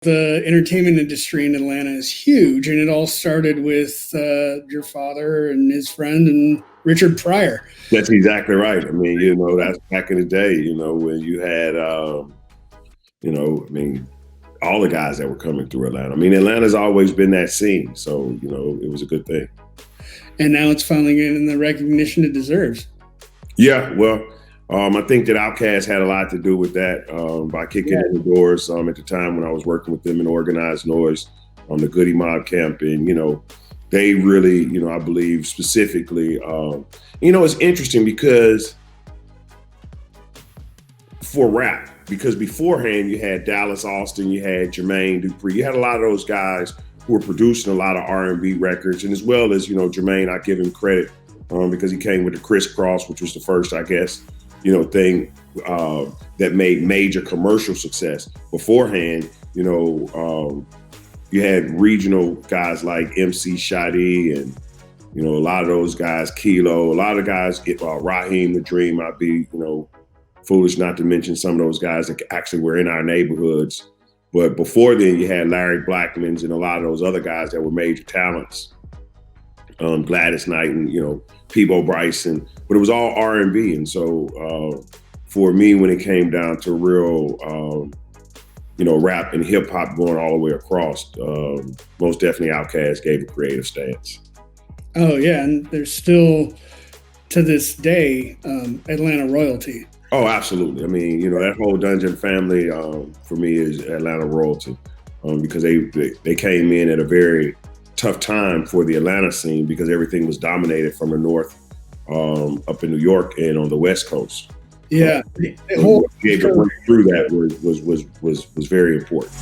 The entertainment industry in Atlanta is huge, and it all started with your father and his friend and Richard Pryor. That's exactly right. I mean, that's back in the day, when you had, all the guys that were coming through Atlanta. I mean, Atlanta's always been that scene. So, it was a good thing. And now it's finally getting the recognition it deserves. Yeah, well, I think that Outkast had a lot to do with that by kicking in the doors at the time when I was working with them in Organized Noise on the Goody Mob camp. And, they really, I believe specifically, it's interesting because for rap, because beforehand you had Dallas Austin, you had Jermaine Dupri, you had a lot of those guys who were producing a lot of R&B records. And as well as, Jermaine, I give him credit because he came with the Crisscross, which was the first, I guess, thing that made major commercial success. Beforehand, you had regional guys like MC Shadi and, a lot of those guys, Kilo, a lot of guys, Raheem the Dream, I'd be, foolish not to mention some of those guys that actually were in our neighborhoods. But before then, you had Larry Blackmons and a lot of those other guys that were major talents. Gladys Knight and, Peabo Bryson, but it was all R&B. And so for me, when it came down to real, rap and hip hop going all the way across, most definitely Outkast gave a creative stance. Oh yeah, and there's still, to this day, Atlanta royalty. Oh, absolutely. I mean, that whole Dungeon family for me is Atlanta royalty because they came in at a very tough time for the Atlanta scene because everything was dominated from the north up in New York and on the West Coast. Yeah, the whole through that was very important.